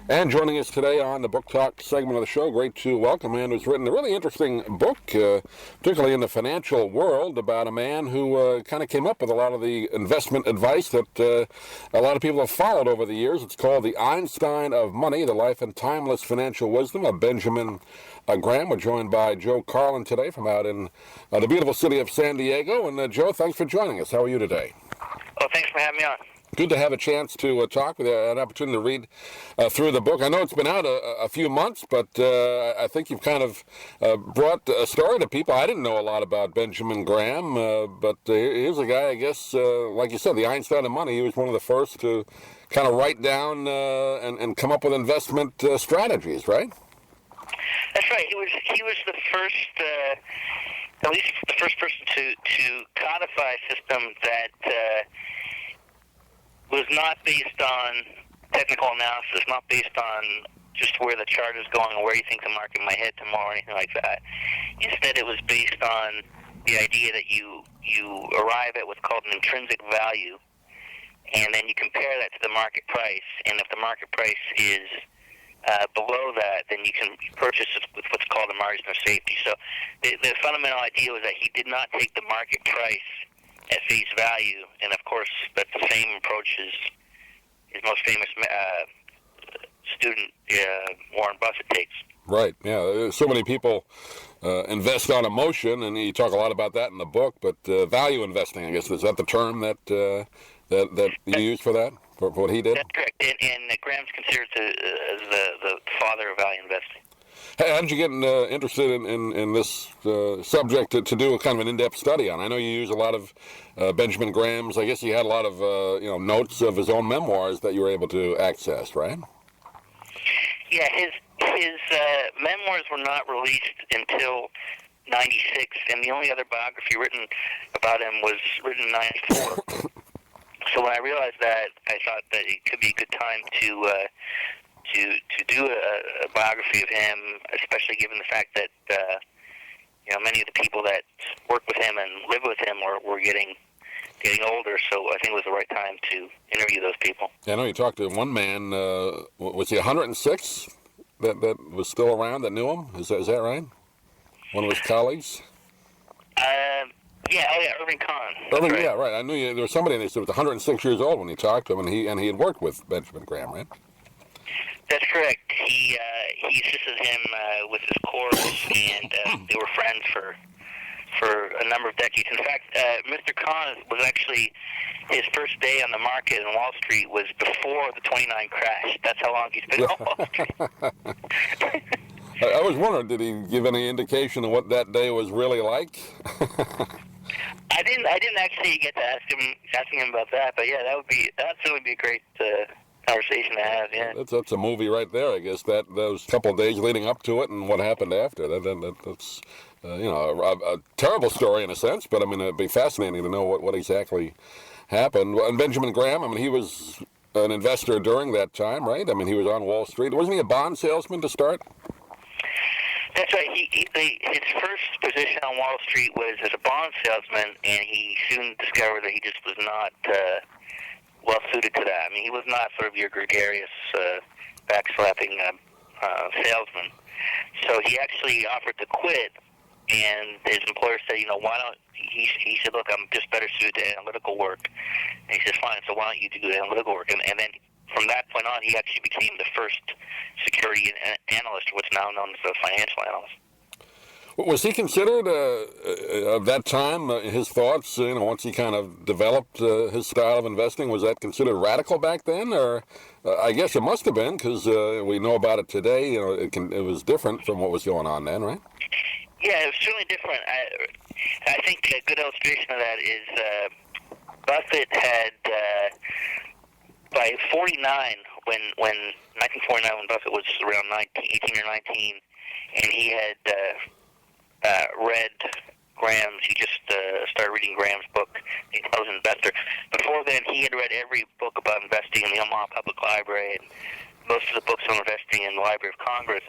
And joining us today on the Book Talk segment of the show, great to welcome a man who's written a really interesting book, particularly in the financial world, about a man who kind of came up with a lot of the investment advice that a lot of people have followed over the years. It's called The Einstein of Money, The Life and Timeless Financial Wisdom of Benjamin Graham. We're joined by Joe Carlen today from out in the beautiful city of San Diego. And Joe, thanks for joining us. How are you today? Well, thanks for having me on. Good to have a chance to talk with you, an opportunity to read through the book. I know it's been out a few months, but I think you've kind of brought a story to people. I didn't know a lot about Benjamin Graham, but here's a guy, I guess, like you said, the Einstein of money. He was one of the first to kind of write down and come up with investment strategies, right? That's right. He was the first, at least the first person to codify a system that was not based on technical analysis, not based on just where the chart is going or where you think the market might head tomorrow or anything like that. Instead, it was based on the idea that you arrive at what's called an intrinsic value, and then you compare that to the market price, and if the market price is below that, then you can purchase it with what's called a margin of safety. So the fundamental idea was that he did not take the market price at face value, and of course that's the same approach as his most famous student, Warren Buffett, takes. Right, yeah. So many people invest on emotion, and you talk a lot about that in the book, but value investing, I guess, is that the term that you use for that, for what he did? That's correct, and Graham's considered as the father of value investing. Hey, how did you get interested in this subject to do a kind of an in-depth study on? I know you use a lot of Benjamin Graham's. I guess he had a lot of notes of his own memoirs that you were able to access, right? Yeah, his memoirs were not released until '96, and the only other biography written about him was written in '94. So when I realized that, I thought that it could be a good time to do a biography of him, especially given the fact that many of the people that work with him and live with him were getting older. So I think it was the right time to interview those people. Yeah, I know you talked to one man. Was he 106 that was still around that knew him? Is that right? One of his colleagues. Irving Kahn. Irving, right. Yeah, right. I knew there was somebody that was 106 years old when he talked to him, and he had worked with Benjamin Graham, right? That's correct. He assisted him with his course, and they were friends for a number of decades. In fact, Mr. Kahn was actually, his first day on the market in Wall Street was before the '29 crash. That's how long he's been on Wall Street. I was wondering, did he give any indication of what that day was really like? I didn't actually get to asking him about that, but yeah, that'd certainly be a great conversation to have. Yeah, that's a movie right there. I guess those couple of days leading up to it and what happened after. That's a terrible story in a sense, but I mean it'd be fascinating to know what exactly happened. And Benjamin Graham, I mean, he was an investor during that time, right? I mean, he was on Wall Street. Wasn't he a bond salesman to start? That's right. His first position on Wall Street was as a bond salesman, and he soon discovered that he just was not well suited to that. I mean, he was not sort of your gregarious, backslapping salesman. So he actually offered to quit, and his employer said, why don't, he said, look, I'm just better suited to analytical work. And he said, fine, so why don't you do analytical work? And then from that point on, he actually became the first security analyst, what's now known as a financial analyst. Was he considered, at that time, his thoughts, once he kind of developed his style of investing, was that considered radical back then? Or I guess it must have been, because we know about it today. It was different from what was going on then, right? Yeah, it was certainly different. I think a good illustration of that is Buffett had, by 49, when 1949, when Buffett was around 18 or 19, and he had read Graham's, he just started reading Graham's book, The Intelligent Investor. Before then, he had read every book about investing in the Omaha Public Library and most of the books on investing in the Library of Congress.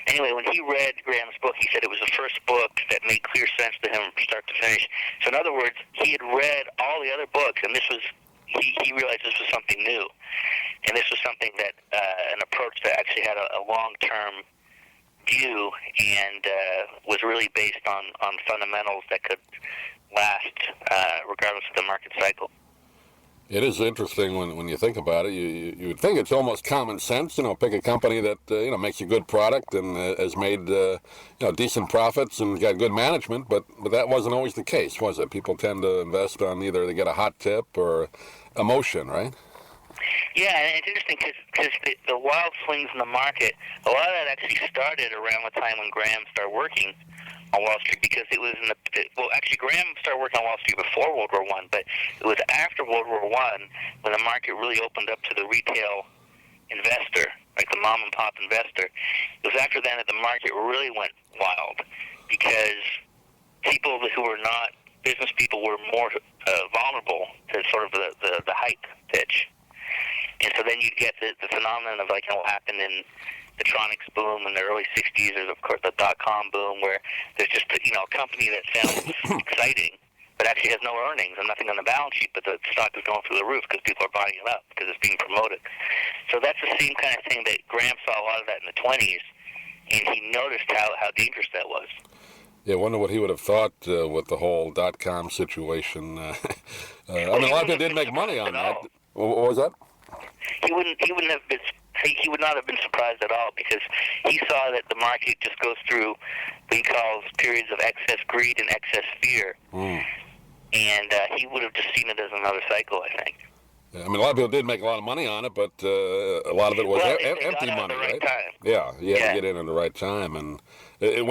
Anyway, when he read Graham's book, he said it was the first book that made clear sense to him from start to finish. So in other words, he had read all the other books, and this was, he realized this was something new. And this was something that, an approach that actually had a long-term view and was really based on fundamentals that could last regardless of the market cycle. It is interesting when you think about it. You would think it's almost common sense. Pick a company that makes a good product and has made decent profits and got good management. But that wasn't always the case, was it? People tend to invest on either they get a hot tip or emotion, right? Yeah, and it's interesting because the wild swings in the market, a lot of that actually started around the time when Graham started working on Wall Street, because it was actually Graham started working on Wall Street before World War I, but it was after World War I when the market really opened up to the retail investor, like the mom and pop investor. It was after then that the market really went wild, because people who were not business people were more vulnerable to sort of the hype pitch. And so then you get the phenomenon of like what happened in the Tronics boom in the early 60s, or of course the dot-com boom, where there's just a company that sounds exciting but actually has no earnings and nothing on the balance sheet, but the stock is going through the roof because people are buying it up because it's being promoted. So that's the same kind of thing that Graham saw a lot of that in the 20s, and he noticed how dangerous that was. Yeah, I wonder what he would have thought with the whole dot-com situation. I mean, a lot of people did make money on that. What was that? He would not have been surprised at all, because he saw that the market just goes through what he calls periods of excess greed and excess fear. And he would have just seen it as another cycle, I think. Yeah, I mean, a lot of people did make a lot of money on it, but a lot of it was empty money, right? Time. Yeah, you had to get in at the right time, and it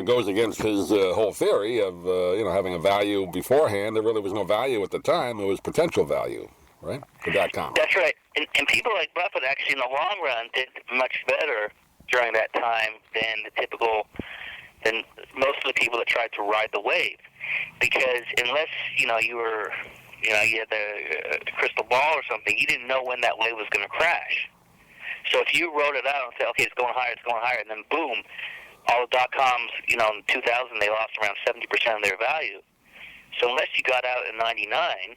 goes against his whole theory of having a value beforehand. There really was no value at the time; it was potential value, right? The .com. That's right, and people like Buffett actually, in the long run, did much better during that time than most of the people that tried to ride the wave, because unless you had the crystal ball or something, you didn't know when that wave was going to crash. So if you wrote it out and said, okay, it's going higher, and then boom, all the dot-coms, in 2000, they lost around 70% of their value. So unless you got out in 99,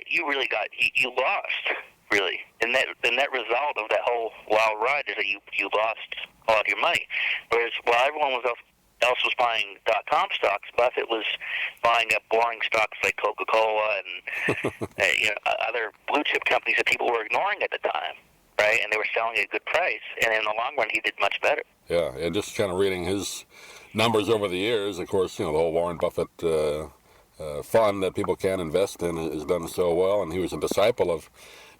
you lost, really. And the net result of that whole wild ride is that you lost a lot of your money. Whereas while everyone else was buying dot-com stocks, Buffett was buying up boring stocks like Coca-Cola and other blue-chip companies that people were ignoring at the time, right? And they were selling at a good price. And in the long run, he did much better. Yeah, and just kind of reading his numbers over the years, of course, the whole Warren Buffett fund that people can invest in has done so well, and he was a disciple of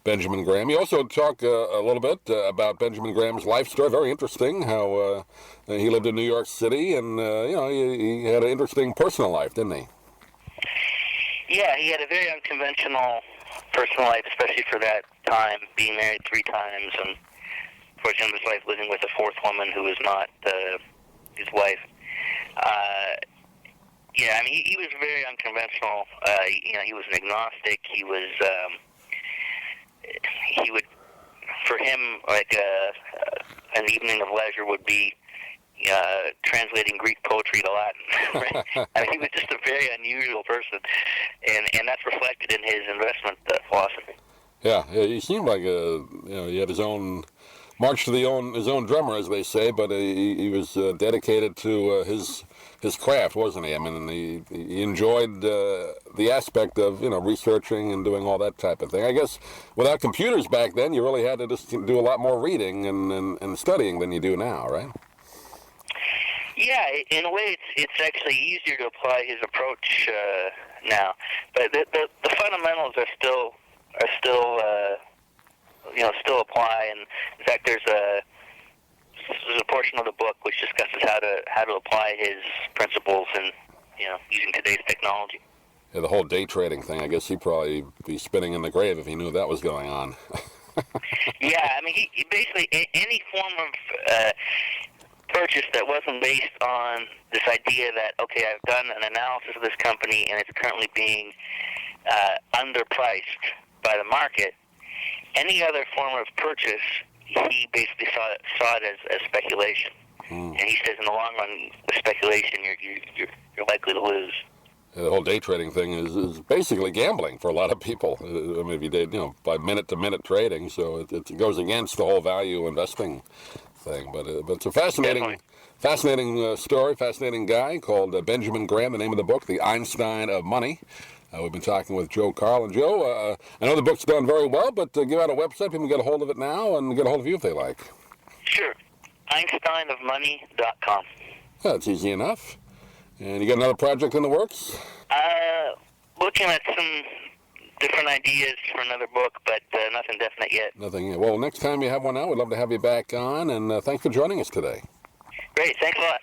Benjamin Graham. You also talk a little bit about Benjamin Graham's life story. Very interesting how he lived in New York City, and he had an interesting personal life, didn't he? Yeah, he had a very unconventional personal life, especially for that time, being married 3 times, and towards the end of his life living with a 4th woman who was not his wife. Yeah, I mean, he was very unconventional. He was an agnostic. He would, for him, like an evening of leisure would be translating Greek poetry to Latin. Right? I mean, he was just a very unusual person, and that's reflected in his investment philosophy. Yeah, he seemed like he had his own march to his own drummer, as they say, but he was dedicated to his craft, wasn't he? I mean, he enjoyed the aspect of researching and doing all that type of thing. I guess without computers back then, you really had to just do a lot more reading and studying than you do now, right? Yeah, in a way, it's actually easier to apply his approach now, but the fundamentals are still apply. And in fact, there's a portion of the book which discusses how to apply his principles and using today's technology. Yeah, the whole day trading thing. I guess he'd probably be spinning in the grave if he knew that was going on. Yeah, I mean, he basically any form of purchase that wasn't based on this idea that, okay, I've done an analysis of this company and it's currently being underpriced by the market. Any other form of purchase, he basically saw it as speculation. And he says, in the long run, with speculation, you're likely to lose. The whole day trading thing is basically gambling for a lot of people. I mean, if you did, by minute-to-minute trading, so it goes against the whole value investing thing. But it's a fascinating story, fascinating guy called Benjamin Graham. The name of the book, The Einstein of Money. We've been talking with Joe Carlen. Joe, I know the book's done very well, but give out a website. People can get a hold of it now and get a hold of you if they like. Sure. EinsteinofMoney.com. That's easy enough. And you got another project in the works? Looking at some different ideas for another book, but nothing definite yet. Nothing yet. Well, next time you have one out, we'd love to have you back on, and thanks for joining us today. Great. Thanks a lot.